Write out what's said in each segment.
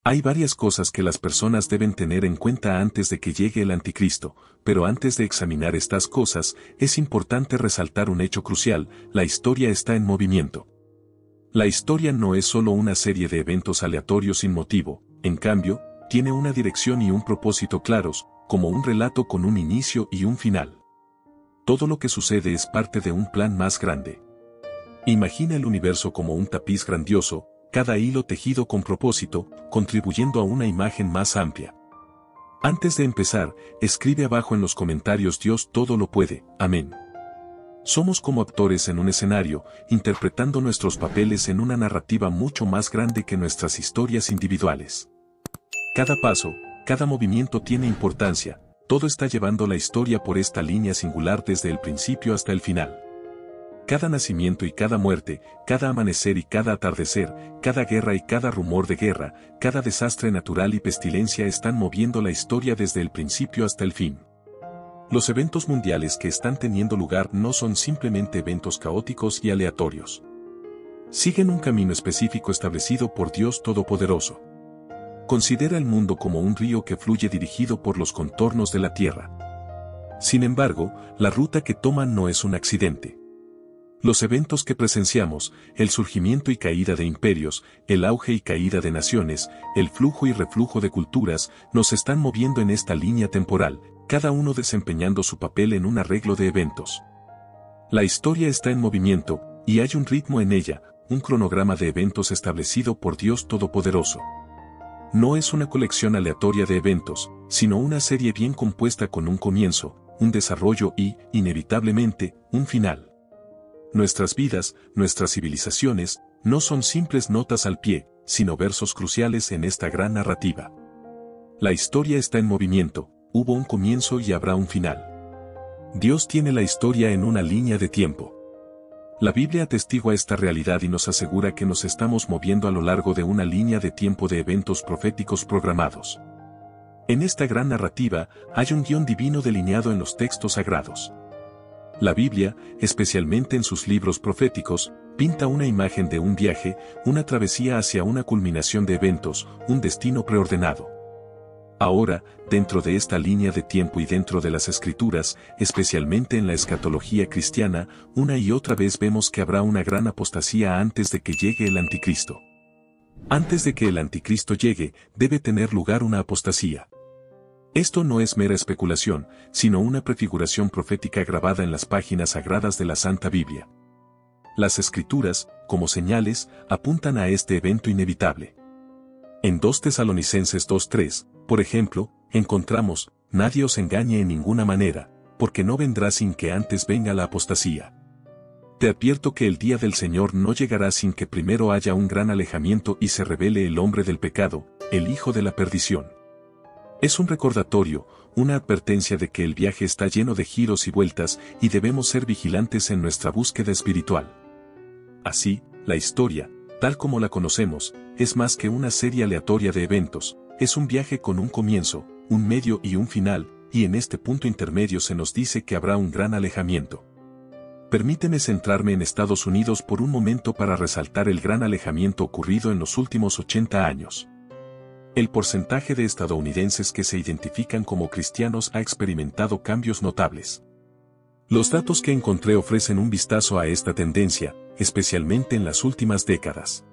Hay varias cosas que las personas deben tener en cuenta antes de que llegue el anticristo, pero antes de examinar estas cosas, es importante resaltar un hecho crucial: la historia está en movimiento. La historia no es solo una serie de eventos aleatorios sin motivo, en cambio, tiene una dirección y un propósito claros, como un relato con un inicio y un final. Todo lo que sucede es parte de un plan más grande. Imagina el universo como un tapiz grandioso, cada hilo tejido con propósito, contribuyendo a una imagen más amplia. Antes de empezar, escribe abajo en los comentarios: Dios todo lo puede, amén. Somos como actores en un escenario, interpretando nuestros papeles en una narrativa mucho más grande que nuestras historias individuales. Cada paso, cada movimiento tiene importancia, todo está llevando la historia por esta línea singular desde el principio hasta el final. Cada nacimiento y cada muerte, cada amanecer y cada atardecer, cada guerra y cada rumor de guerra, cada desastre natural y pestilencia están moviendo la historia desde el principio hasta el fin. Los eventos mundiales que están teniendo lugar no son simplemente eventos caóticos y aleatorios. Siguen un camino específico establecido por Dios Todopoderoso. Considera el mundo como un río que fluye dirigido por los contornos de la tierra. Sin embargo, la ruta que toman no es un accidente. Los eventos que presenciamos, el surgimiento y caída de imperios, el auge y caída de naciones, el flujo y reflujo de culturas, nos están moviendo en esta línea temporal, cada uno desempeñando su papel en un arreglo de eventos. La historia está en movimiento, y hay un ritmo en ella, un cronograma de eventos establecido por Dios Todopoderoso. No es una colección aleatoria de eventos, sino una serie bien compuesta con un comienzo, un desarrollo y, inevitablemente, un final. Nuestras vidas, nuestras civilizaciones, no son simples notas al pie, sino versos cruciales en esta gran narrativa. La historia está en movimiento, hubo un comienzo y habrá un final. Dios tiene la historia en una línea de tiempo. La Biblia atestigua esta realidad y nos asegura que nos estamos moviendo a lo largo de una línea de tiempo de eventos proféticos programados. En esta gran narrativa, hay un guión divino delineado en los textos sagrados. La Biblia, especialmente en sus libros proféticos, pinta una imagen de un viaje, una travesía hacia una culminación de eventos, un destino preordenado. Ahora, dentro de esta línea de tiempo y dentro de las Escrituras, especialmente en la escatología cristiana, una y otra vez vemos que habrá una gran apostasía antes de que llegue el anticristo. Antes de que el anticristo llegue, debe tener lugar una apostasía. Esto no es mera especulación, sino una prefiguración profética grabada en las páginas sagradas de la Santa Biblia. Las Escrituras, como señales, apuntan a este evento inevitable. En 2 Tesalonicenses 2:3, por ejemplo, encontramos: nadie os engañe en ninguna manera, porque no vendrá sin que antes venga la apostasía. Te advierto que el día del Señor no llegará sin que primero haya un gran alejamiento y se revele el hombre del pecado, el hijo de la perdición. Es un recordatorio, una advertencia de que el viaje está lleno de giros y vueltas y debemos ser vigilantes en nuestra búsqueda espiritual. Así, la historia, tal como la conocemos, es más que una serie aleatoria de eventos, es un viaje con un comienzo, un medio y un final, y en este punto intermedio se nos dice que habrá un gran alejamiento. Permíteme centrarme en Estados Unidos por un momento para resaltar el gran alejamiento ocurrido en los últimos 80 años. El porcentaje de estadounidenses que se identifican como cristianos ha experimentado cambios notables. Los datos que encontré ofrecen un vistazo a esta tendencia, especialmente en las últimas décadas.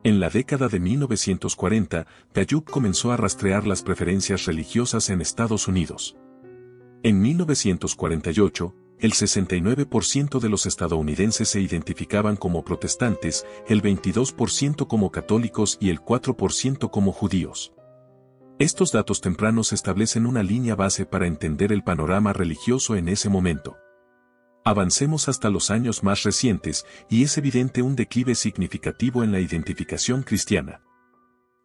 En la década de 1940, Gallup comenzó a rastrear las preferencias religiosas en Estados Unidos. En 1948, el 69% de los estadounidenses se identificaban como protestantes, el 22% como católicos y el 4% como judíos. Estos datos tempranos establecen una línea base para entender el panorama religioso en ese momento. Avancemos hasta los años más recientes, y es evidente un declive significativo en la identificación cristiana.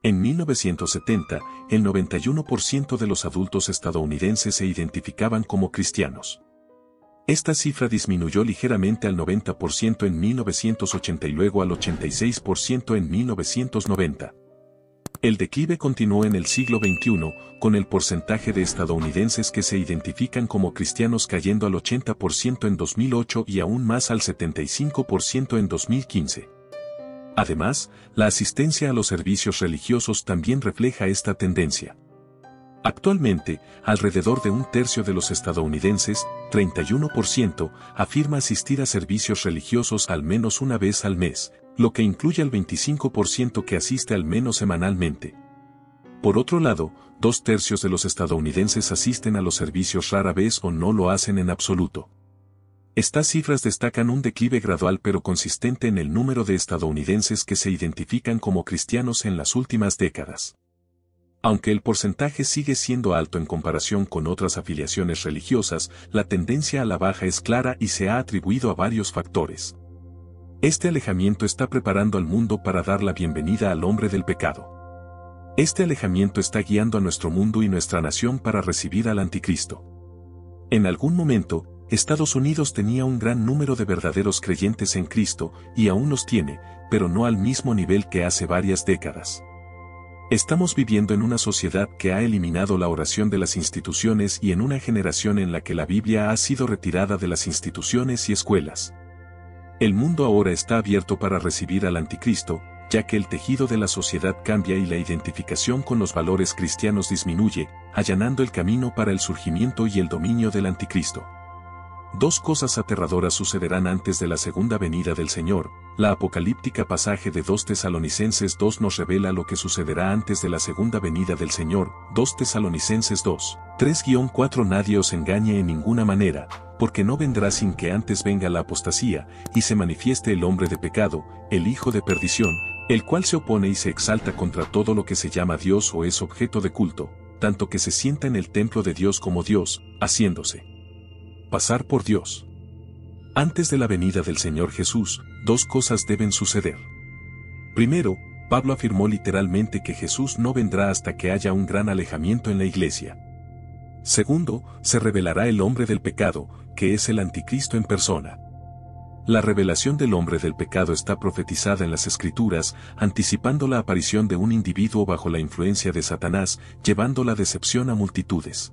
En 1970, el 91% de los adultos estadounidenses se identificaban como cristianos. Esta cifra disminuyó ligeramente al 90% en 1980 y luego al 86% en 1990. El declive continuó en el siglo XXI, con el porcentaje de estadounidenses que se identifican como cristianos cayendo al 80% en 2008 y aún más al 75% en 2015. Además, la asistencia a los servicios religiosos también refleja esta tendencia. Actualmente, alrededor de un tercio de los estadounidenses, 31%, afirma asistir a servicios religiosos al menos una vez al mes, lo que incluye al 25% que asiste al menos semanalmente. Por otro lado, 2/3 de los estadounidenses asisten a los servicios rara vez o no lo hacen en absoluto. Estas cifras destacan un declive gradual pero consistente en el número de estadounidenses que se identifican como cristianos en las últimas décadas. Aunque el porcentaje sigue siendo alto en comparación con otras afiliaciones religiosas, la tendencia a la baja es clara y se ha atribuido a varios factores. Este alejamiento está preparando al mundo para dar la bienvenida al hombre del pecado. Este alejamiento está guiando a nuestro mundo y nuestra nación para recibir al anticristo. En algún momento, Estados Unidos tenía un gran número de verdaderos creyentes en Cristo, y aún los tiene, pero no al mismo nivel que hace varias décadas. Estamos viviendo en una sociedad que ha eliminado la oración de las instituciones y en una generación en la que la Biblia ha sido retirada de las instituciones y escuelas. El mundo ahora está abierto para recibir al anticristo, ya que el tejido de la sociedad cambia y la identificación con los valores cristianos disminuye, allanando el camino para el surgimiento y el dominio del anticristo. Dos cosas aterradoras sucederán antes de la segunda venida del Señor. La apocalíptica pasaje de 2 Tesalonicenses 2 nos revela lo que sucederá antes de la segunda venida del Señor. 2 Tesalonicenses 2, 3-4 Nadie os engañe en ninguna manera, porque no vendrá sin que antes venga la apostasía, y se manifieste el hombre de pecado, el hijo de perdición, el cual se opone y se exalta contra todo lo que se llama Dios o es objeto de culto, tanto que se sienta en el templo de Dios como Dios, haciéndose pasar por Dios. Antes de la venida del Señor Jesús, dos cosas deben suceder. Primero, Pablo afirmó literalmente que Jesús no vendrá hasta que haya un gran alejamiento en la iglesia. Segundo, se revelará el hombre del pecado, que es el anticristo en persona. La revelación del hombre del pecado está profetizada en las Escrituras, anticipando la aparición de un individuo bajo la influencia de Satanás, llevando la decepción a multitudes.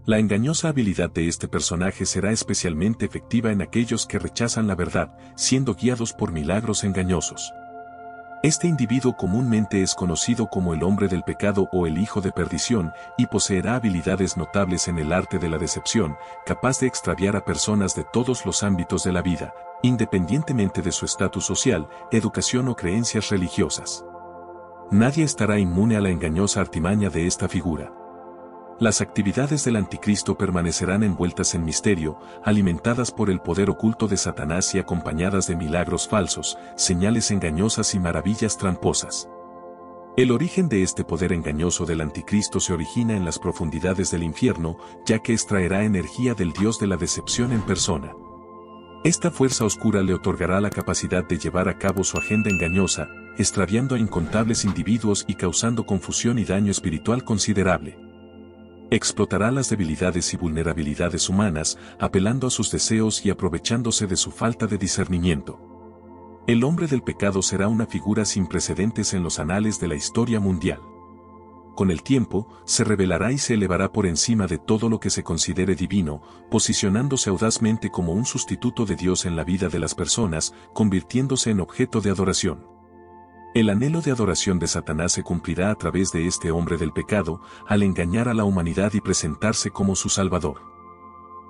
La engañosa habilidad de este personaje será especialmente efectiva en aquellos que rechazan la verdad, siendo guiados por milagros engañosos. Este individuo comúnmente es conocido como el hombre del pecado o el hijo de perdición, y poseerá habilidades notables en el arte de la decepción, capaz de extraviar a personas de todos los ámbitos de la vida, independientemente de su estatus social, educación o creencias religiosas. Nadie estará inmune a la engañosa artimaña de esta figura. Las actividades del anticristo permanecerán envueltas en misterio, alimentadas por el poder oculto de Satanás y acompañadas de milagros falsos, señales engañosas y maravillas tramposas. El origen de este poder engañoso del anticristo se origina en las profundidades del infierno, ya que extraerá energía del dios de la decepción en persona. Esta fuerza oscura le otorgará la capacidad de llevar a cabo su agenda engañosa, extraviando a incontables individuos y causando confusión y daño espiritual considerable. Explotará las debilidades y vulnerabilidades humanas, apelando a sus deseos y aprovechándose de su falta de discernimiento. El hombre del pecado será una figura sin precedentes en los anales de la historia mundial. Con el tiempo, se revelará y se elevará por encima de todo lo que se considere divino, posicionándose audazmente como un sustituto de Dios en la vida de las personas, convirtiéndose en objeto de adoración. El anhelo de adoración de Satanás se cumplirá a través de este hombre del pecado, al engañar a la humanidad y presentarse como su Salvador.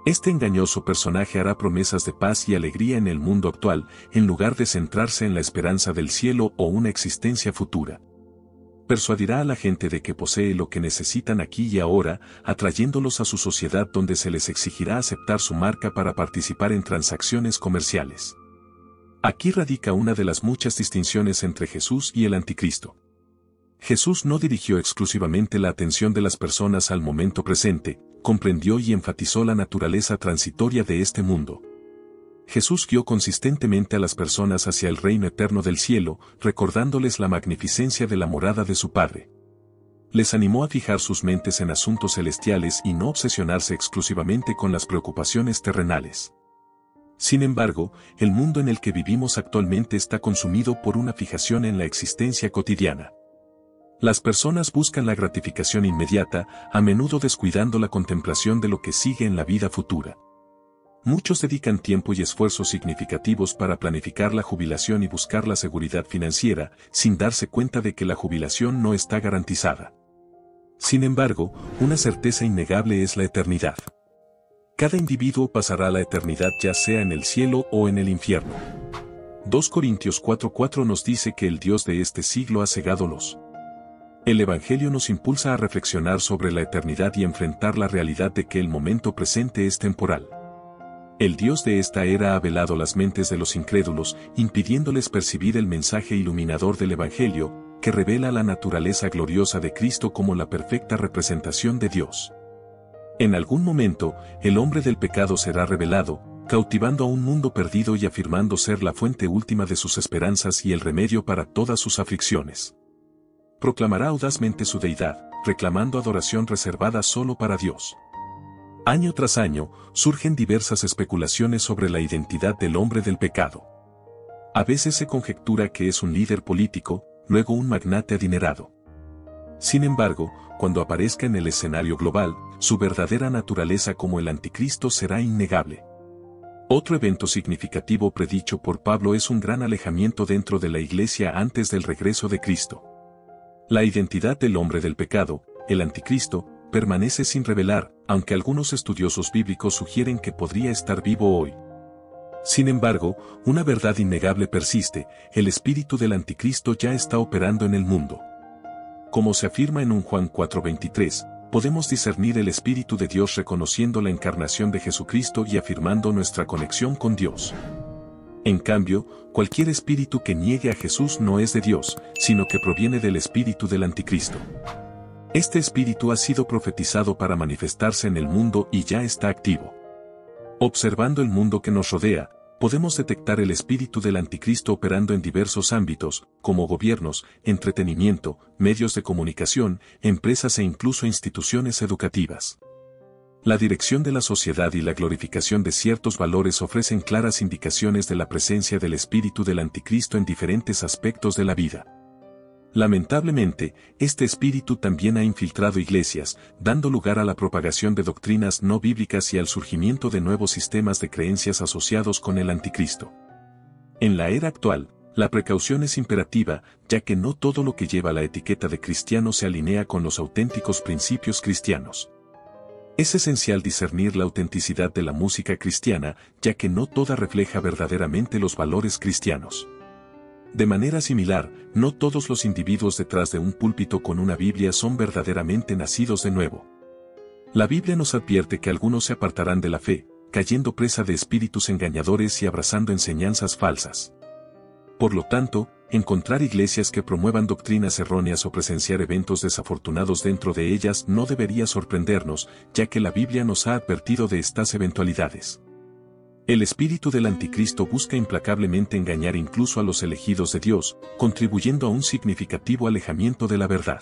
Este engañoso personaje hará promesas de paz y alegría en el mundo actual, en lugar de centrarse en la esperanza del cielo o una existencia futura. Persuadirá a la gente de que posee lo que necesitan aquí y ahora, atrayéndolos a su sociedad donde se les exigirá aceptar su marca para participar en transacciones comerciales. Aquí radica una de las muchas distinciones entre Jesús y el anticristo. Jesús no dirigió exclusivamente la atención de las personas al momento presente, comprendió y enfatizó la naturaleza transitoria de este mundo. Jesús guió consistentemente a las personas hacia el reino eterno del cielo, recordándoles la magnificencia de la morada de su Padre. Les animó a fijar sus mentes en asuntos celestiales y no obsesionarse exclusivamente con las preocupaciones terrenales. Sin embargo, el mundo en el que vivimos actualmente está consumido por una fijación en la existencia cotidiana. Las personas buscan la gratificación inmediata, a menudo descuidando la contemplación de lo que sigue en la vida futura. Muchos dedican tiempo y esfuerzos significativos para planificar la jubilación y buscar la seguridad financiera, sin darse cuenta de que la jubilación no está garantizada. Sin embargo, una certeza innegable es la eternidad. Cada individuo pasará la eternidad ya sea en el cielo o en el infierno. 2 Corintios 4:4 nos dice que el Dios de este siglo ha cegado los. El Evangelio nos impulsa a reflexionar sobre la eternidad y enfrentar la realidad de que el momento presente es temporal. El Dios de esta era ha velado las mentes de los incrédulos, impidiéndoles percibir el mensaje iluminador del Evangelio, que revela la naturaleza gloriosa de Cristo como la perfecta representación de Dios. En algún momento, el hombre del pecado será revelado, cautivando a un mundo perdido y afirmando ser la fuente última de sus esperanzas y el remedio para todas sus aflicciones. Proclamará audazmente su deidad, reclamando adoración reservada solo para Dios. Año tras año, surgen diversas especulaciones sobre la identidad del hombre del pecado. A veces se conjetura que es un líder político, luego un magnate adinerado. Sin embargo, cuando aparezca en el escenario global, su verdadera naturaleza como el anticristo será innegable. Otro evento significativo predicho por Pablo es un gran alejamiento dentro de la iglesia antes del regreso de Cristo. La identidad del hombre del pecado, el anticristo, permanece sin revelar, aunque algunos estudiosos bíblicos sugieren que podría estar vivo hoy. Sin embargo, una verdad innegable persiste: el espíritu del anticristo ya está operando en el mundo. Como se afirma en 1 Juan 4:23, podemos discernir el Espíritu de Dios reconociendo la encarnación de Jesucristo y afirmando nuestra conexión con Dios. En cambio, cualquier espíritu que niegue a Jesús no es de Dios, sino que proviene del espíritu del anticristo. Este espíritu ha sido profetizado para manifestarse en el mundo y ya está activo. Observando el mundo que nos rodea, podemos detectar el espíritu del anticristo operando en diversos ámbitos, como gobiernos, entretenimiento, medios de comunicación, empresas e incluso instituciones educativas. La dirección de la sociedad y la glorificación de ciertos valores ofrecen claras indicaciones de la presencia del espíritu del anticristo en diferentes aspectos de la vida. Lamentablemente, este espíritu también ha infiltrado iglesias, dando lugar a la propagación de doctrinas no bíblicas y al surgimiento de nuevos sistemas de creencias asociados con el anticristo. En la era actual, la precaución es imperativa, ya que no todo lo que lleva la etiqueta de cristiano se alinea con los auténticos principios cristianos. Es esencial discernir la autenticidad de la música cristiana, ya que no toda refleja verdaderamente los valores cristianos. De manera similar, no todos los individuos detrás de un púlpito con una Biblia son verdaderamente nacidos de nuevo. La Biblia nos advierte que algunos se apartarán de la fe, cayendo presa de espíritus engañadores y abrazando enseñanzas falsas. Por lo tanto, encontrar iglesias que promuevan doctrinas erróneas o presenciar eventos desafortunados dentro de ellas no debería sorprendernos, ya que la Biblia nos ha advertido de estas eventualidades. El espíritu del anticristo busca implacablemente engañar incluso a los elegidos de Dios, contribuyendo a un significativo alejamiento de la verdad.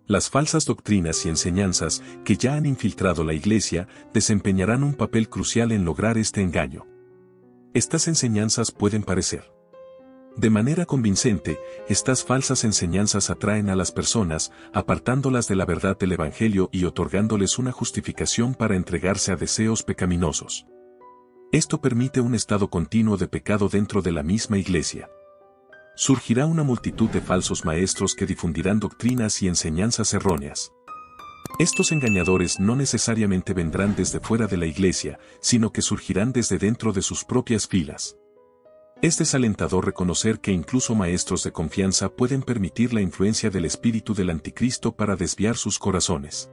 Las falsas doctrinas y enseñanzas que ya han infiltrado la iglesia desempeñarán un papel crucial en lograr este engaño. Estas enseñanzas pueden parecer. De manera convincente, estas falsas enseñanzas atraen a las personas, apartándolas de la verdad del Evangelio y otorgándoles una justificación para entregarse a deseos pecaminosos. Esto permite un estado continuo de pecado dentro de la misma iglesia. Surgirá una multitud de falsos maestros que difundirán doctrinas y enseñanzas erróneas. Estos engañadores no necesariamente vendrán desde fuera de la iglesia, sino que surgirán desde dentro de sus propias filas. Es desalentador reconocer que incluso maestros de confianza pueden permitir la influencia del espíritu del anticristo para desviar sus corazones.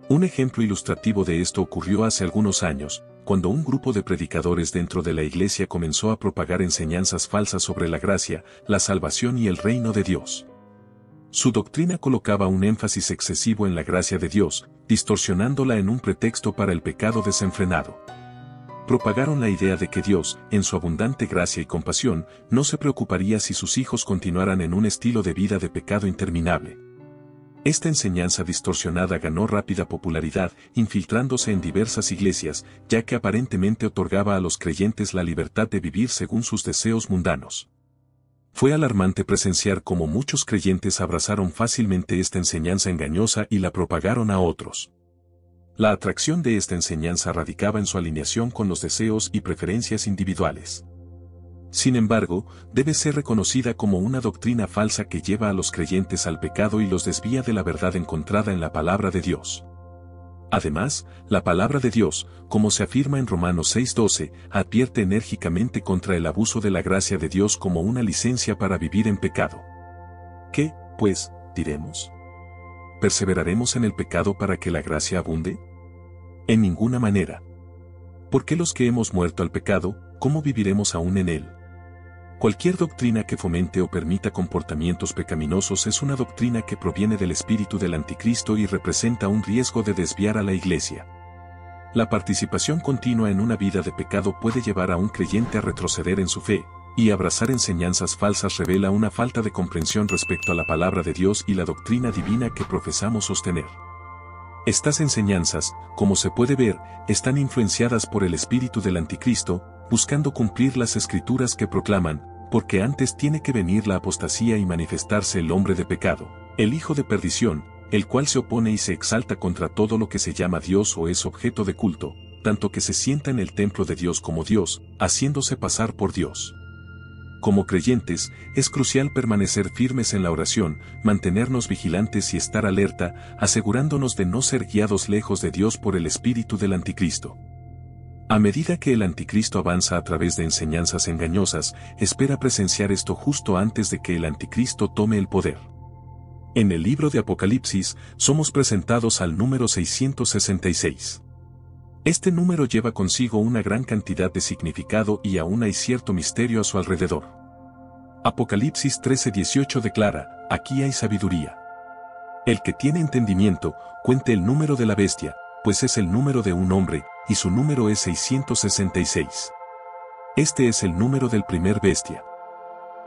Un ejemplo ilustrativo de esto ocurrió hace algunos años, cuando un grupo de predicadores dentro de la iglesia comenzó a propagar enseñanzas falsas sobre la gracia, la salvación y el reino de Dios. Su doctrina colocaba un énfasis excesivo en la gracia de Dios, distorsionándola en un pretexto para el pecado desenfrenado. Propagaron la idea de que Dios, en su abundante gracia y compasión, no se preocuparía si sus hijos continuaran en un estilo de vida de pecado interminable. Esta enseñanza distorsionada ganó rápida popularidad, infiltrándose en diversas iglesias, ya que aparentemente otorgaba a los creyentes la libertad de vivir según sus deseos mundanos. Fue alarmante presenciar cómo muchos creyentes abrazaron fácilmente esta enseñanza engañosa y la propagaron a otros. La atracción de esta enseñanza radicaba en su alineación con los deseos y preferencias individuales. Sin embargo, debe ser reconocida como una doctrina falsa que lleva a los creyentes al pecado y los desvía de la verdad encontrada en la palabra de Dios. Además, la palabra de Dios, como se afirma en Romanos 6:12, advierte enérgicamente contra el abuso de la gracia de Dios como una licencia para vivir en pecado. ¿Qué, pues, diremos? ¿Perseveraremos en el pecado para que la gracia abunde? En ninguna manera. Porque los que hemos muerto al pecado, ¿cómo viviremos aún en él? Cualquier doctrina que fomente o permita comportamientos pecaminosos es una doctrina que proviene del espíritu del anticristo y representa un riesgo de desviar a la iglesia. La participación continua en una vida de pecado puede llevar a un creyente a retroceder en su fe, y abrazar enseñanzas falsas revela una falta de comprensión respecto a la palabra de Dios y la doctrina divina que profesamos sostener. Estas enseñanzas, como se puede ver, están influenciadas por el espíritu del anticristo, buscando cumplir las escrituras que proclaman, porque antes tiene que venir la apostasía y manifestarse el hombre de pecado, el hijo de perdición, el cual se opone y se exalta contra todo lo que se llama Dios o es objeto de culto, tanto que se sienta en el templo de Dios como Dios, haciéndose pasar por Dios. Como creyentes, es crucial permanecer firmes en la oración, mantenernos vigilantes y estar alerta, asegurándonos de no ser guiados lejos de Dios por el espíritu del anticristo. A medida que el anticristo avanza a través de enseñanzas engañosas, espera presenciar esto justo antes de que el anticristo tome el poder. En el libro de Apocalipsis, somos presentados al número 666. Este número lleva consigo una gran cantidad de significado y aún hay cierto misterio a su alrededor. Apocalipsis 13:18 declara, aquí hay sabiduría. El que tiene entendimiento, cuente el número de la bestia, pues es el número de un hombre, y su número es 666. Este es el número del primer bestia.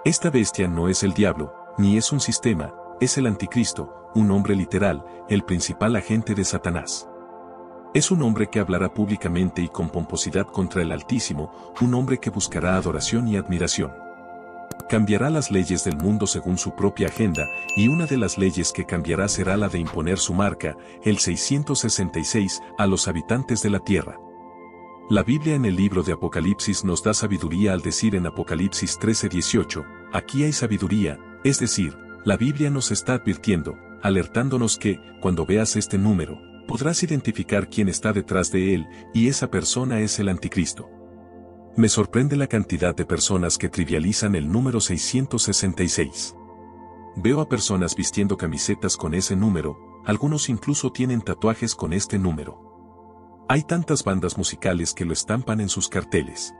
Esta bestia no es el diablo, ni es un sistema, es el anticristo, un hombre literal, el principal agente de Satanás. Es un hombre que hablará públicamente y con pomposidad contra el Altísimo, un hombre que buscará adoración y admiración. Cambiará las leyes del mundo según su propia agenda, y una de las leyes que cambiará será la de imponer su marca, el 666, a los habitantes de la tierra. La Biblia en el libro de Apocalipsis nos da sabiduría al decir en Apocalipsis 13:18, aquí hay sabiduría, es decir, la Biblia nos está advirtiendo, alertándonos que, cuando veas este número, podrás identificar quién está detrás de él, y esa persona es el anticristo. Me sorprende la cantidad de personas que trivializan el número 666. Veo a personas vistiendo camisetas con ese número, algunos incluso tienen tatuajes con este número. Hay tantas bandas musicales que lo estampan en sus carteles.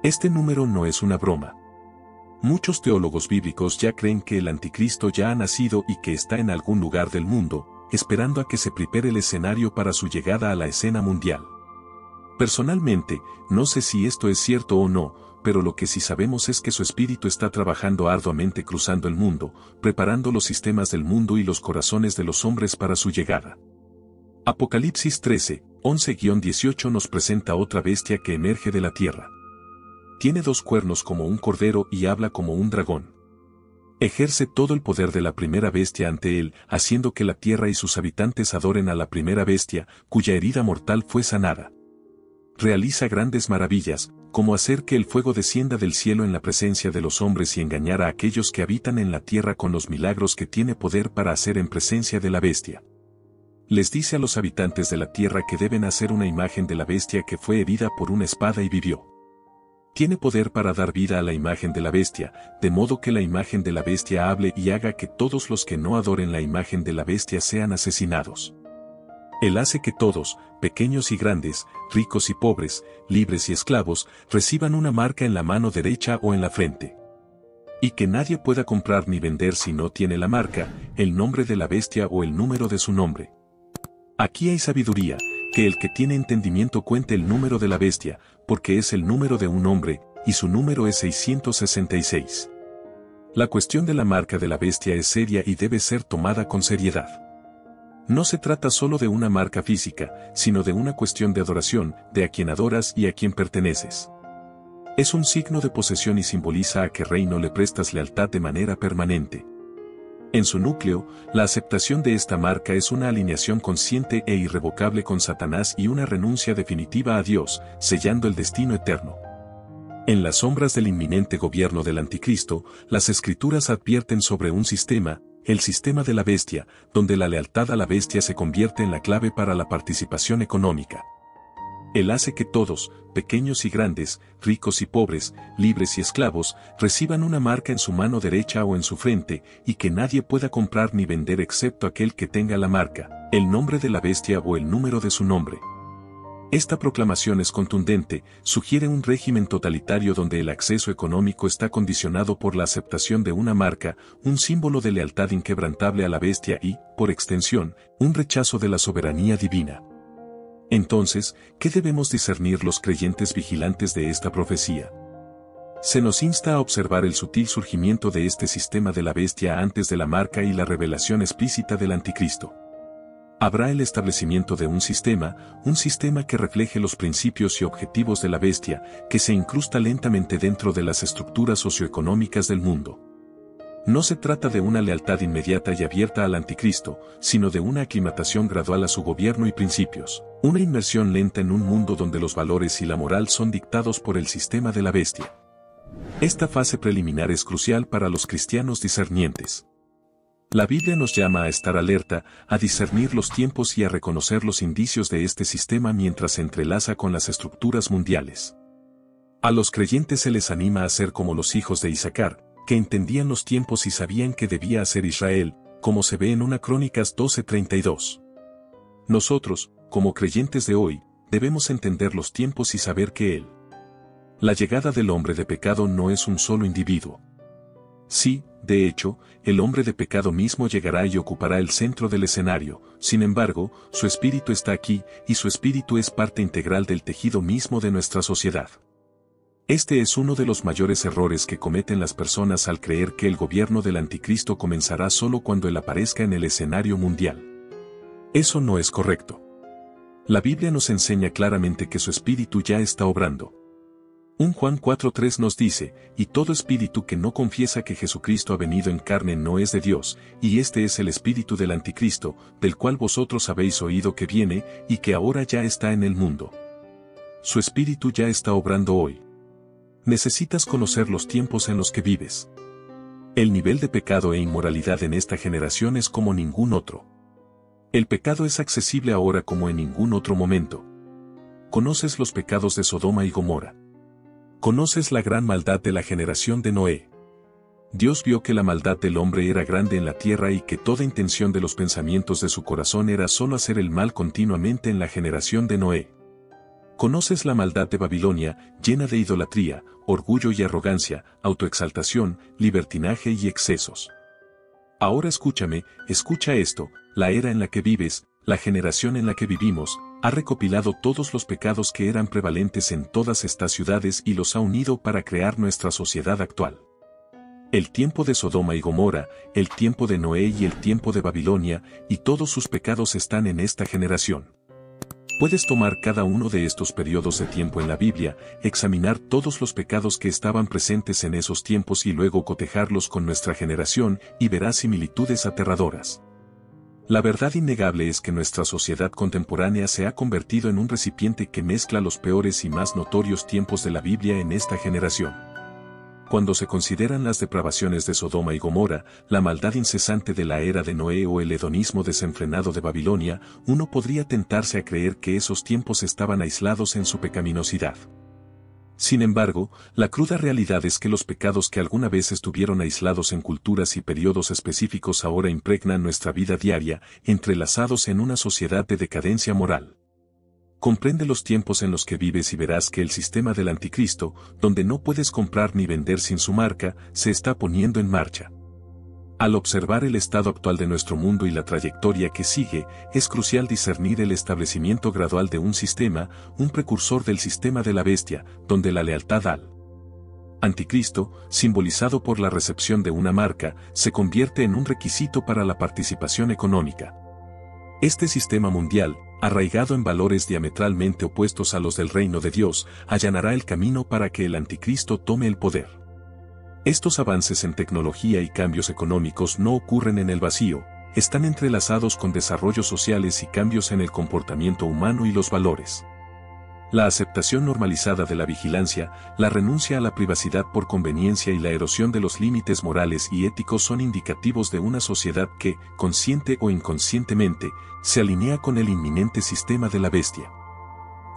Este número no es una broma. Muchos teólogos bíblicos ya creen que el anticristo ya ha nacido y que está en algún lugar del mundo, esperando a que se prepare el escenario para su llegada a la escena mundial. Personalmente, no sé si esto es cierto o no, pero lo que sí sabemos es que su espíritu está trabajando arduamente cruzando el mundo, preparando los sistemas del mundo y los corazones de los hombres para su llegada. Apocalipsis 13, 11-18 nos presenta otra bestia que emerge de la tierra. Tiene 2 cuernos como un cordero y habla como un dragón. Ejerce todo el poder de la primera bestia ante él, haciendo que la tierra y sus habitantes adoren a la primera bestia, cuya herida mortal fue sanada. Realiza grandes maravillas, como hacer que el fuego descienda del cielo en la presencia de los hombres y engañar a aquellos que habitan en la tierra con los milagros que tiene poder para hacer en presencia de la bestia. Les dice a los habitantes de la tierra que deben hacer una imagen de la bestia que fue herida por una espada y vivió. Tiene poder para dar vida a la imagen de la bestia, de modo que la imagen de la bestia hable y haga que todos los que no adoren la imagen de la bestia sean asesinados. Él hace que todos, pequeños y grandes, ricos y pobres, libres y esclavos, reciban una marca en la mano derecha o en la frente. Y que nadie pueda comprar ni vender si no tiene la marca, el nombre de la bestia o el número de su nombre. Aquí hay sabiduría, que el que tiene entendimiento cuente el número de la bestia, porque es el número de un hombre, y su número es 666. La cuestión de la marca de la bestia es seria y debe ser tomada con seriedad. No se trata solo de una marca física, sino de una cuestión de adoración, de a quien adoras y a quien perteneces. Es un signo de posesión y simboliza a qué reino le prestas lealtad de manera permanente. En su núcleo, la aceptación de esta marca es una alineación consciente e irrevocable con Satanás y una renuncia definitiva a Dios, sellando el destino eterno. En las sombras del inminente gobierno del Anticristo, las Escrituras advierten sobre un sistema, el sistema de la bestia, donde la lealtad a la bestia se convierte en la clave para la participación económica. Él hace que todos, pequeños y grandes, ricos y pobres, libres y esclavos, reciban una marca en su mano derecha o en su frente, y que nadie pueda comprar ni vender excepto aquel que tenga la marca, el nombre de la bestia o el número de su nombre. Esta proclamación es contundente, sugiere un régimen totalitario donde el acceso económico está condicionado por la aceptación de una marca, un símbolo de lealtad inquebrantable a la bestia y, por extensión, un rechazo de la soberanía divina. Entonces, ¿qué debemos discernir los creyentes vigilantes de esta profecía? Se nos insta a observar el sutil surgimiento de este sistema de la bestia antes de la marca y la revelación explícita del Anticristo. Habrá el establecimiento de un sistema que refleje los principios y objetivos de la bestia, que se incrusta lentamente dentro de las estructuras socioeconómicas del mundo. No se trata de una lealtad inmediata y abierta al Anticristo, sino de una aclimatación gradual a su gobierno y principios, una inmersión lenta en un mundo donde los valores y la moral son dictados por el sistema de la bestia. Esta fase preliminar es crucial para los cristianos discernientes. La Biblia nos llama a estar alerta, a discernir los tiempos y a reconocer los indicios de este sistema mientras se entrelaza con las estructuras mundiales. A los creyentes se les anima a ser como los hijos de Isaacar, que entendían los tiempos y sabían que debía hacer Israel, como se ve en 1 Crónicas 12:32. Nosotros, como creyentes de hoy, debemos entender los tiempos y saber que la llegada del hombre de pecado no es un solo individuo. Sí, de hecho, el hombre de pecado mismo llegará y ocupará el centro del escenario, sin embargo, su espíritu está aquí, y su espíritu es parte integral del tejido mismo de nuestra sociedad. Este es uno de los mayores errores que cometen las personas al creer que el gobierno del Anticristo comenzará solo cuando él aparezca en el escenario mundial. Eso no es correcto. La Biblia nos enseña claramente que su espíritu ya está obrando. 1 Juan 4:3 nos dice, y todo espíritu que no confiesa que Jesucristo ha venido en carne no es de Dios, y este es el espíritu del Anticristo, del cual vosotros habéis oído que viene, y que ahora ya está en el mundo. Su espíritu ya está obrando hoy. Necesitas conocer los tiempos en los que vives. El nivel de pecado e inmoralidad en esta generación es como ningún otro. El pecado es accesible ahora como en ningún otro momento. Conoces los pecados de Sodoma y Gomorra. Conoces la gran maldad de la generación de Noé. Dios vio que la maldad del hombre era grande en la tierra y que toda intención de los pensamientos de su corazón era solo hacer el mal continuamente en la generación de Noé. Conoces la maldad de Babilonia, llena de idolatría, orgullo y arrogancia, autoexaltación, libertinaje y excesos. Ahora escúchame, escucha esto, la era en la que vives, la generación en la que vivimos, ha recopilado todos los pecados que eran prevalentes en todas estas ciudades y los ha unido para crear nuestra sociedad actual. El tiempo de Sodoma y Gomorra, el tiempo de Noé y el tiempo de Babilonia, y todos sus pecados están en esta generación. Puedes tomar cada uno de estos periodos de tiempo en la Biblia, examinar todos los pecados que estaban presentes en esos tiempos y luego cotejarlos con nuestra generación y verás similitudes aterradoras. La verdad innegable es que nuestra sociedad contemporánea se ha convertido en un recipiente que mezcla los peores y más notorios tiempos de la Biblia en esta generación. Cuando se consideran las depravaciones de Sodoma y Gomorra, la maldad incesante de la era de Noé o el hedonismo desenfrenado de Babilonia, uno podría tentarse a creer que esos tiempos estaban aislados en su pecaminosidad. Sin embargo, la cruda realidad es que los pecados que alguna vez estuvieron aislados en culturas y periodos específicos ahora impregnan nuestra vida diaria, entrelazados en una sociedad de decadencia moral. Comprende los tiempos en los que vives y verás que el sistema del Anticristo, donde no puedes comprar ni vender sin su marca, se está poniendo en marcha. Al observar el estado actual de nuestro mundo y la trayectoria que sigue, es crucial discernir el establecimiento gradual de un sistema, un precursor del sistema de la bestia, donde la lealtad al Anticristo, simbolizado por la recepción de una marca, se convierte en un requisito para la participación económica. Este sistema mundial, arraigado en valores diametralmente opuestos a los del reino de Dios, allanará el camino para que el Anticristo tome el poder. Estos avances en tecnología y cambios económicos no ocurren en el vacío, están entrelazados con desarrollos sociales y cambios en el comportamiento humano y los valores. La aceptación normalizada de la vigilancia, la renuncia a la privacidad por conveniencia y la erosión de los límites morales y éticos son indicativos de una sociedad que, consciente o inconscientemente, se alinea con el inminente sistema de la bestia.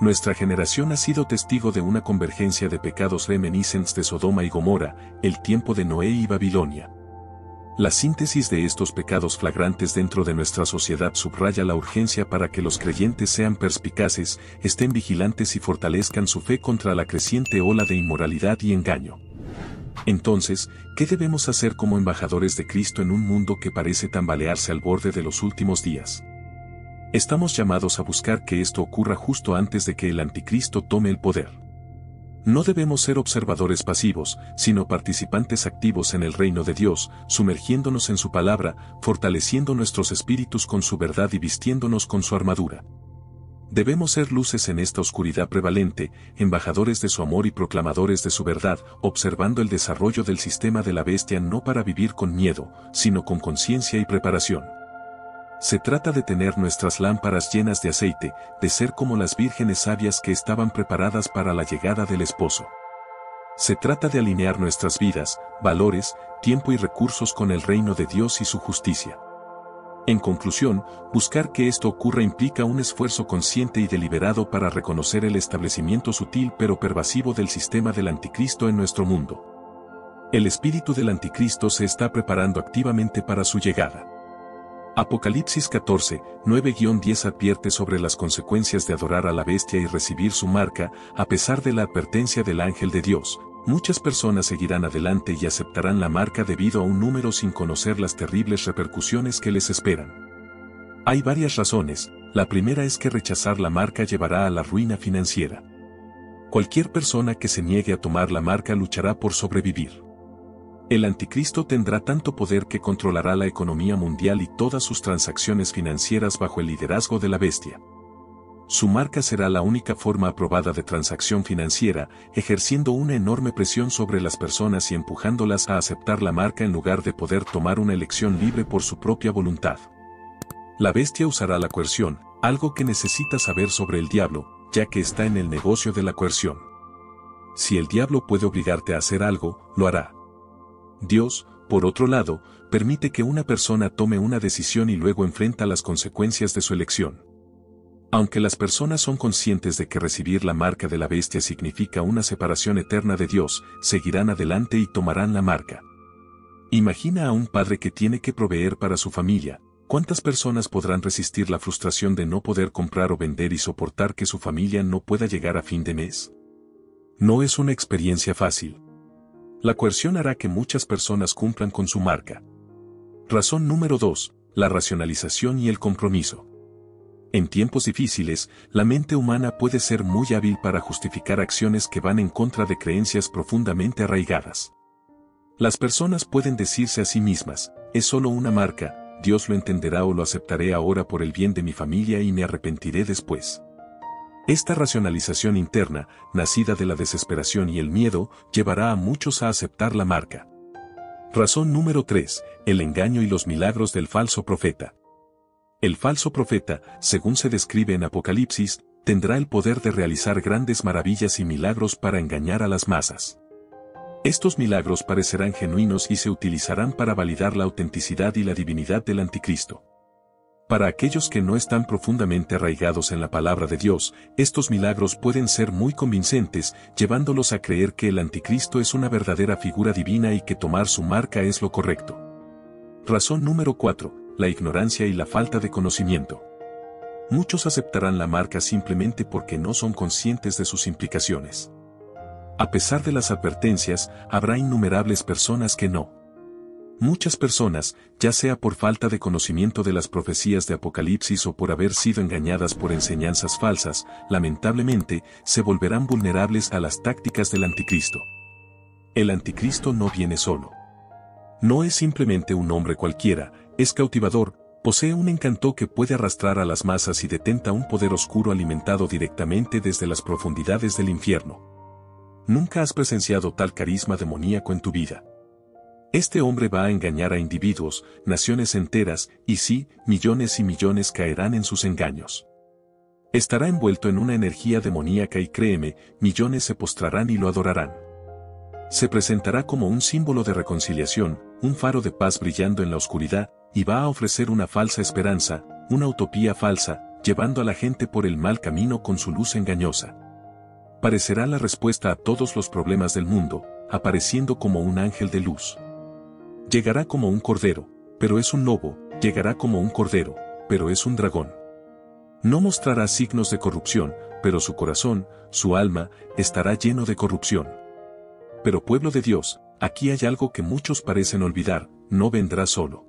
Nuestra generación ha sido testigo de una convergencia de pecados reminiscentes de Sodoma y Gomorra, el tiempo de Noé y Babilonia. La síntesis de estos pecados flagrantes dentro de nuestra sociedad subraya la urgencia para que los creyentes sean perspicaces, estén vigilantes y fortalezcan su fe contra la creciente ola de inmoralidad y engaño. Entonces, ¿qué debemos hacer como embajadores de Cristo en un mundo que parece tambalearse al borde de los últimos días? Estamos llamados a buscar que esto ocurra justo antes de que el anticristo tome el poder. No debemos ser observadores pasivos, sino participantes activos en el reino de Dios, sumergiéndonos en su palabra, fortaleciendo nuestros espíritus con su verdad y vistiéndonos con su armadura. Debemos ser luces en esta oscuridad prevalente, embajadores de su amor y proclamadores de su verdad, observando el desarrollo del sistema de la bestia no para vivir con miedo, sino con conciencia y preparación. Se trata de tener nuestras lámparas llenas de aceite, de ser como las vírgenes sabias que estaban preparadas para la llegada del esposo. Se trata de alinear nuestras vidas, valores, tiempo y recursos con el reino de Dios y su justicia. En conclusión, buscar que esto ocurra implica un esfuerzo consciente y deliberado para reconocer el establecimiento sutil pero pervasivo del sistema del anticristo en nuestro mundo. El espíritu del anticristo se está preparando activamente para su llegada. Apocalipsis 14, 9-10 advierte sobre las consecuencias de adorar a la bestia y recibir su marca, a pesar de la advertencia del ángel de Dios. Muchas personas seguirán adelante y aceptarán la marca debido a un número sin conocer las terribles repercusiones que les esperan. Hay varias razones, la primera es que rechazar la marca llevará a la ruina financiera. Cualquier persona que se niegue a tomar la marca luchará por sobrevivir. El anticristo tendrá tanto poder que controlará la economía mundial y todas sus transacciones financieras bajo el liderazgo de la bestia. Su marca será la única forma aprobada de transacción financiera, ejerciendo una enorme presión sobre las personas y empujándolas a aceptar la marca en lugar de poder tomar una elección libre por su propia voluntad. La bestia usará la coerción, algo que necesitas saber sobre el diablo, ya que está en el negocio de la coerción. Si el diablo puede obligarte a hacer algo, lo hará. Dios, por otro lado, permite que una persona tome una decisión y luego enfrenta las consecuencias de su elección. Aunque las personas son conscientes de que recibir la marca de la bestia significa una separación eterna de Dios, seguirán adelante y tomarán la marca. Imagina a un padre que tiene que proveer para su familia. ¿Cuántas personas podrán resistir la frustración de no poder comprar o vender y soportar que su familia no pueda llegar a fin de mes? No es una experiencia fácil. La coerción hará que muchas personas cumplan con su marca. Razón número 2, la racionalización y el compromiso. En tiempos difíciles, la mente humana puede ser muy hábil para justificar acciones que van en contra de creencias profundamente arraigadas. Las personas pueden decirse a sí mismas, es solo una marca, Dios lo entenderá o lo aceptaré ahora por el bien de mi familia y me arrepentiré después. Esta racionalización interna, nacida de la desesperación y el miedo, llevará a muchos a aceptar la marca. Razón número 3, el engaño y los milagros del falso profeta. El falso profeta, según se describe en Apocalipsis, tendrá el poder de realizar grandes maravillas y milagros para engañar a las masas. Estos milagros parecerán genuinos y se utilizarán para validar la autenticidad y la divinidad del anticristo. Para aquellos que no están profundamente arraigados en la palabra de Dios, estos milagros pueden ser muy convincentes, llevándolos a creer que el anticristo es una verdadera figura divina y que tomar su marca es lo correcto. Razón número 4, la ignorancia y la falta de conocimiento. Muchos aceptarán la marca simplemente porque no son conscientes de sus implicaciones. A pesar de las advertencias, habrá innumerables personas que no. Muchas personas, ya sea por falta de conocimiento de las profecías de Apocalipsis o por haber sido engañadas por enseñanzas falsas, lamentablemente, se volverán vulnerables a las tácticas del anticristo. El anticristo no viene solo. No es simplemente un hombre cualquiera, es cautivador, posee un encanto que puede arrastrar a las masas y detenta un poder oscuro alimentado directamente desde las profundidades del infierno. Nunca has presenciado tal carisma demoníaco en tu vida. Este hombre va a engañar a individuos, naciones enteras, y sí, millones y millones caerán en sus engaños. Estará envuelto en una energía demoníaca y créeme, millones se postrarán y lo adorarán. Se presentará como un símbolo de reconciliación, un faro de paz brillando en la oscuridad, y va a ofrecer una falsa esperanza, una utopía falsa, llevando a la gente por el mal camino con su luz engañosa. Parecerá la respuesta a todos los problemas del mundo, apareciendo como un ángel de luz. Llegará como un cordero, pero es un lobo, llegará como un cordero, pero es un dragón. No mostrará signos de corrupción, pero su corazón, su alma, estará lleno de corrupción. Pero pueblo de Dios, aquí hay algo que muchos parecen olvidar, no vendrá solo.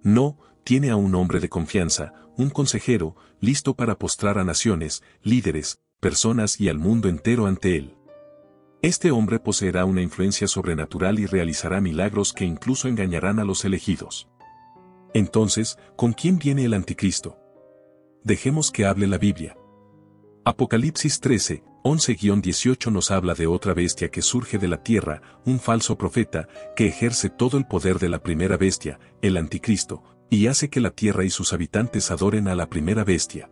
No, tiene a un hombre de confianza, un consejero, listo para postrar a naciones, líderes, personas y al mundo entero ante él. Este hombre poseerá una influencia sobrenatural y realizará milagros que incluso engañarán a los elegidos. Entonces, ¿con quién viene el anticristo? Dejemos que hable la Biblia. Apocalipsis 13, 11-18 nos habla de otra bestia que surge de la tierra, un falso profeta, que ejerce todo el poder de la primera bestia, el anticristo, y hace que la tierra y sus habitantes adoren a la primera bestia.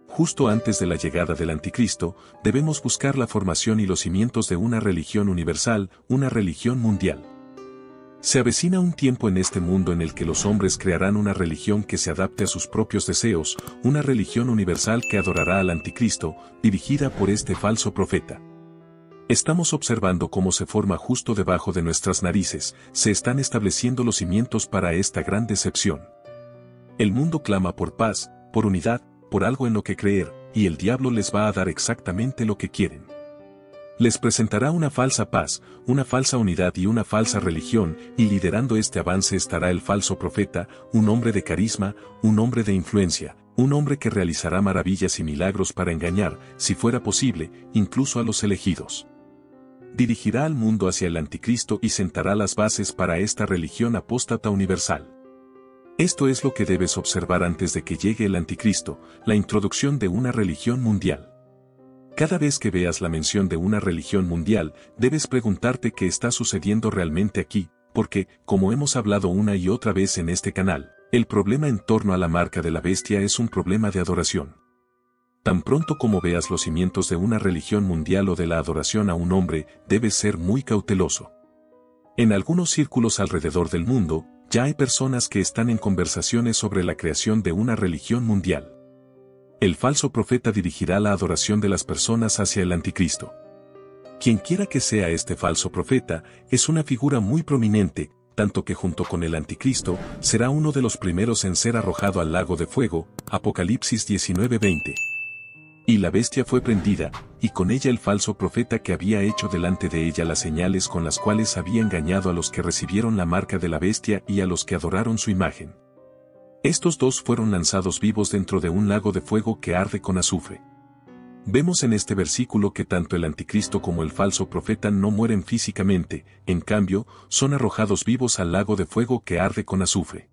Justo antes de la llegada del anticristo, debemos buscar la formación y los cimientos de una religión universal, una religión mundial. Se avecina un tiempo en este mundo en el que los hombres crearán una religión que se adapte a sus propios deseos, una religión universal que adorará al anticristo, dirigida por este falso profeta. Estamos observando cómo se forma justo debajo de nuestras narices, se están estableciendo los cimientos para esta gran decepción. El mundo clama por paz, por unidad, por algo en lo que creer, y el diablo les va a dar exactamente lo que quieren. Les presentará una falsa paz, una falsa unidad y una falsa religión, y liderando este avance estará el falso profeta, un hombre de carisma, un hombre de influencia, un hombre que realizará maravillas y milagros para engañar, si fuera posible, incluso a los elegidos. Dirigirá al mundo hacia el anticristo y sentará las bases para esta religión apóstata universal. Esto es lo que debes observar antes de que llegue el anticristo, la introducción de una religión mundial. Cada vez que veas la mención de una religión mundial, debes preguntarte qué está sucediendo realmente aquí, porque, como hemos hablado una y otra vez en este canal, el problema en torno a la marca de la bestia es un problema de adoración. Tan pronto como veas los cimientos de una religión mundial o de la adoración a un hombre, debes ser muy cauteloso. En algunos círculos alrededor del mundo, ya hay personas que están en conversaciones sobre la creación de una religión mundial. El falso profeta dirigirá la adoración de las personas hacia el anticristo. Quien quiera que sea este falso profeta, es una figura muy prominente, tanto que junto con el anticristo, será uno de los primeros en ser arrojado al lago de fuego, Apocalipsis 19:20. Y la bestia fue prendida, y con ella el falso profeta que había hecho delante de ella las señales con las cuales había engañado a los que recibieron la marca de la bestia y a los que adoraron su imagen. Estos dos fueron lanzados vivos dentro de un lago de fuego que arde con azufre. Vemos en este versículo que tanto el anticristo como el falso profeta no mueren físicamente, en cambio, son arrojados vivos al lago de fuego que arde con azufre.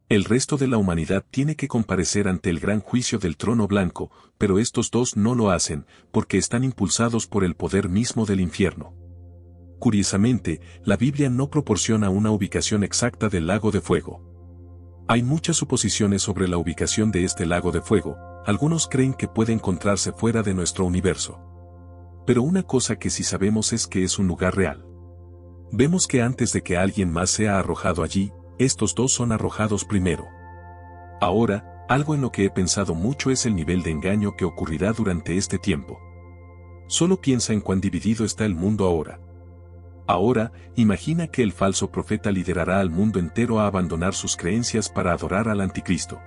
El resto de la humanidad tiene que comparecer ante el gran juicio del trono blanco, pero estos dos no lo hacen, porque están impulsados por el poder mismo del infierno. Curiosamente, la Biblia no proporciona una ubicación exacta del lago de fuego. Hay muchas suposiciones sobre la ubicación de este lago de fuego, algunos creen que puede encontrarse fuera de nuestro universo. Pero una cosa que sí sabemos es que es un lugar real. Vemos que antes de que alguien más sea arrojado allí, estos dos son arrojados primero. Ahora, algo en lo que he pensado mucho es el nivel de engaño que ocurrirá durante este tiempo. Solo piensa en cuán dividido está el mundo ahora. Ahora, imagina que el falso profeta liderará al mundo entero a abandonar sus creencias para adorar al anticristo.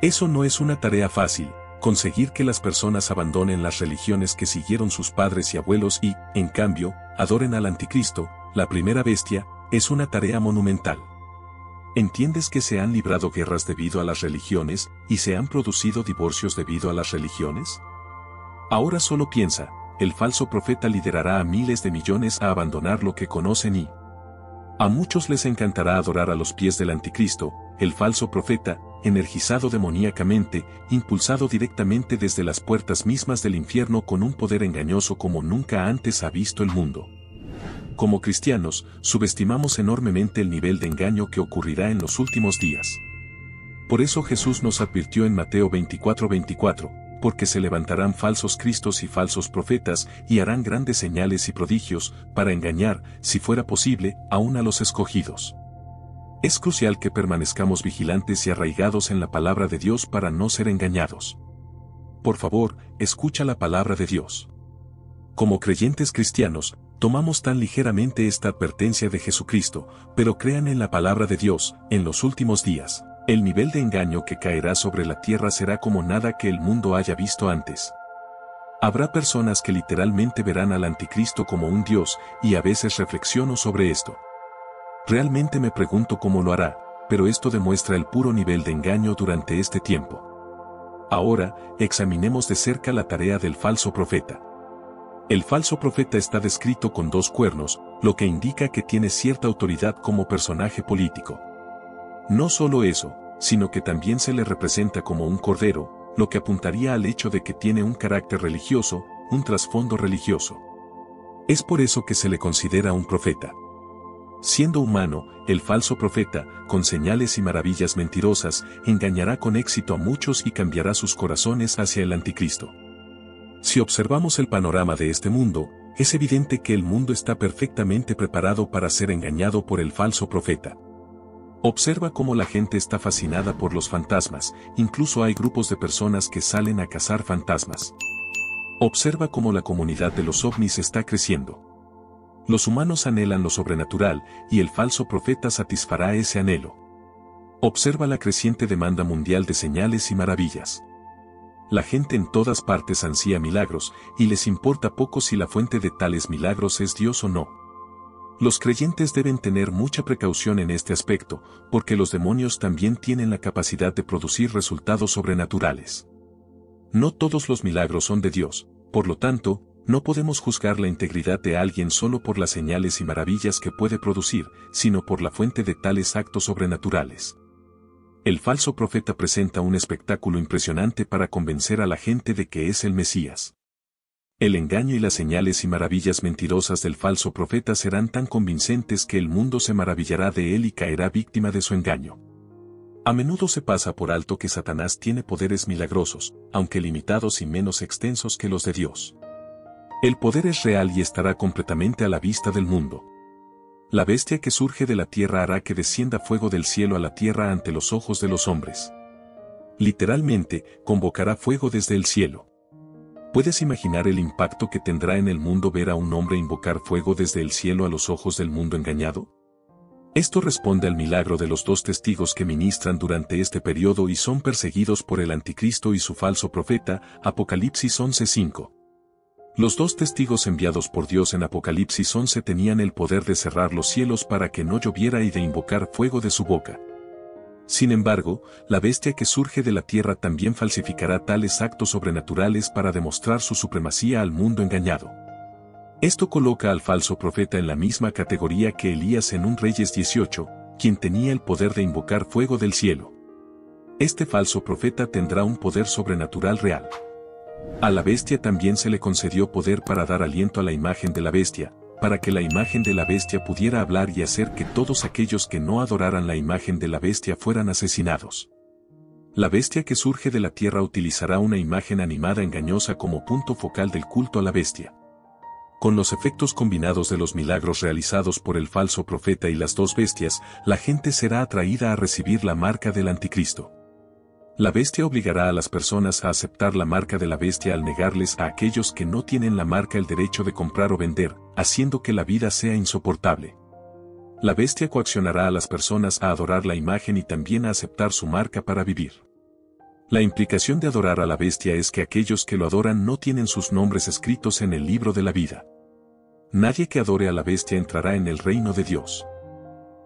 Eso no es una tarea fácil, conseguir que las personas abandonen las religiones que siguieron sus padres y abuelos y, en cambio, adoren al anticristo, la primera bestia, es una tarea monumental. ¿Entiendes que se han librado guerras debido a las religiones, y se han producido divorcios debido a las religiones? Ahora solo piensa, el falso profeta liderará a miles de millones a abandonar lo que conocen y a muchos les encantará adorar a los pies del anticristo, el falso profeta, energizado demoníacamente, impulsado directamente desde las puertas mismas del infierno con un poder engañoso como nunca antes ha visto el mundo. Como cristianos, subestimamos enormemente el nivel de engaño que ocurrirá en los últimos días. Por eso Jesús nos advirtió en Mateo 24:24, porque se levantarán falsos cristos y falsos profetas, y harán grandes señales y prodigios, para engañar, si fuera posible, aún a los escogidos. Es crucial que permanezcamos vigilantes y arraigados en la palabra de Dios para no ser engañados. Por favor, escucha la palabra de Dios. Como creyentes cristianos, tomamos tan ligeramente esta advertencia de Jesucristo, pero crean en la palabra de Dios, en los últimos días. El nivel de engaño que caerá sobre la tierra será como nada que el mundo haya visto antes. Habrá personas que literalmente verán al anticristo como un dios, y a veces reflexiono sobre esto. Realmente me pregunto cómo lo hará, pero esto demuestra el puro nivel de engaño durante este tiempo. Ahora, examinemos de cerca la tarea del falso profeta. El falso profeta está descrito con 2 cuernos, lo que indica que tiene cierta autoridad como personaje político. No solo eso, sino que también se le representa como un cordero, lo que apuntaría al hecho de que tiene un carácter religioso, un trasfondo religioso. Es por eso que se le considera un profeta. Siendo humano, el falso profeta, con señales y maravillas mentirosas, engañará con éxito a muchos y cambiará sus corazones hacia el anticristo. Si observamos el panorama de este mundo, es evidente que el mundo está perfectamente preparado para ser engañado por el falso profeta. Observa cómo la gente está fascinada por los fantasmas, incluso hay grupos de personas que salen a cazar fantasmas. Observa cómo la comunidad de los ovnis está creciendo. Los humanos anhelan lo sobrenatural, y el falso profeta satisfará ese anhelo. Observa la creciente demanda mundial de señales y maravillas. La gente en todas partes ansía milagros, y les importa poco si la fuente de tales milagros es Dios o no. Los creyentes deben tener mucha precaución en este aspecto, porque los demonios también tienen la capacidad de producir resultados sobrenaturales. No todos los milagros son de Dios, por lo tanto, no podemos juzgar la integridad de alguien solo por las señales y maravillas que puede producir, sino por la fuente de tales actos sobrenaturales. El falso profeta presenta un espectáculo impresionante para convencer a la gente de que es el Mesías. El engaño y las señales y maravillas mentirosas del falso profeta serán tan convincentes que el mundo se maravillará de él y caerá víctima de su engaño. A menudo se pasa por alto que Satanás tiene poderes milagrosos, aunque limitados y menos extensos que los de Dios. El poder es real y estará completamente a la vista del mundo. La bestia que surge de la tierra hará que descienda fuego del cielo a la tierra ante los ojos de los hombres. Literalmente, convocará fuego desde el cielo. ¿Puedes imaginar el impacto que tendrá en el mundo ver a un hombre invocar fuego desde el cielo a los ojos del mundo engañado? Esto responde al milagro de los 2 testigos que ministran durante este periodo y son perseguidos por el anticristo y su falso profeta, Apocalipsis 11:5. Los 2 testigos enviados por Dios en Apocalipsis 11 tenían el poder de cerrar los cielos para que no lloviera y de invocar fuego de su boca. Sin embargo, la bestia que surge de la tierra también falsificará tales actos sobrenaturales para demostrar su supremacía al mundo engañado. Esto coloca al falso profeta en la misma categoría que Elías en 1 Reyes 18, quien tenía el poder de invocar fuego del cielo. Este falso profeta tendrá un poder sobrenatural real. A la bestia también se le concedió poder para dar aliento a la imagen de la bestia, para que la imagen de la bestia pudiera hablar y hacer que todos aquellos que no adoraran la imagen de la bestia fueran asesinados. La bestia que surge de la tierra utilizará una imagen animada engañosa como punto focal del culto a la bestia. Con los efectos combinados de los milagros realizados por el falso profeta y las 2 bestias, la gente será atraída a recibir la marca del anticristo. La bestia obligará a las personas a aceptar la marca de la bestia al negarles a aquellos que no tienen la marca el derecho de comprar o vender, haciendo que la vida sea insoportable. La bestia coaccionará a las personas a adorar la imagen y también a aceptar su marca para vivir. La implicación de adorar a la bestia es que aquellos que lo adoran no tienen sus nombres escritos en el libro de la vida. Nadie que adore a la bestia entrará en el reino de Dios.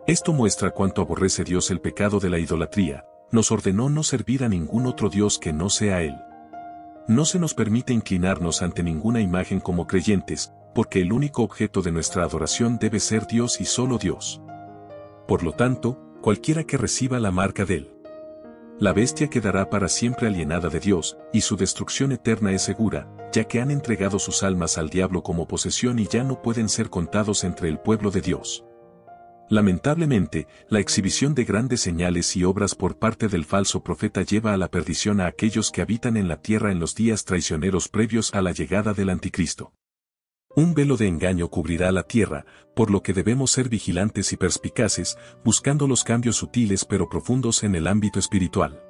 Esto muestra cuánto aborrece Dios el pecado de la idolatría. Nos ordenó no servir a ningún otro Dios que no sea Él. No se nos permite inclinarnos ante ninguna imagen como creyentes, porque el único objeto de nuestra adoración debe ser Dios y solo Dios. Por lo tanto, cualquiera que reciba la marca de Él, la bestia quedará para siempre alienada de Dios, y su destrucción eterna es segura, ya que han entregado sus almas al diablo como posesión y ya no pueden ser contados entre el pueblo de Dios. Lamentablemente, la exhibición de grandes señales y obras por parte del falso profeta lleva a la perdición a aquellos que habitan en la tierra en los días traicioneros previos a la llegada del Anticristo. Un velo de engaño cubrirá la tierra, por lo que debemos ser vigilantes y perspicaces, buscando los cambios sutiles pero profundos en el ámbito espiritual.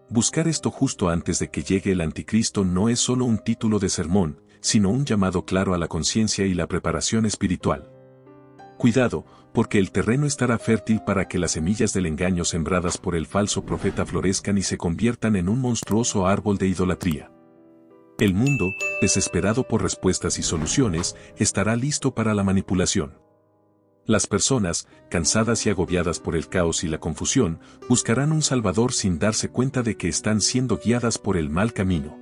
Buscar esto justo antes de que llegue el Anticristo no es solo un título de sermón, sino un llamado claro a la conciencia y la preparación espiritual. Cuidado, porque el terreno estará fértil para que las semillas del engaño sembradas por el falso profeta florezcan y se conviertan en un monstruoso árbol de idolatría. El mundo, desesperado por respuestas y soluciones, estará listo para la manipulación. Las personas, cansadas y agobiadas por el caos y la confusión, buscarán un Salvador sin darse cuenta de que están siendo guiadas por el mal camino.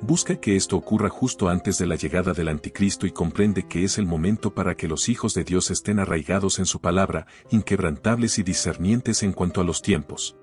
Busca que esto ocurra justo antes de la llegada del Anticristo y comprende que es el momento para que los hijos de Dios estén arraigados en su palabra, inquebrantables y discernientes en cuanto a los tiempos.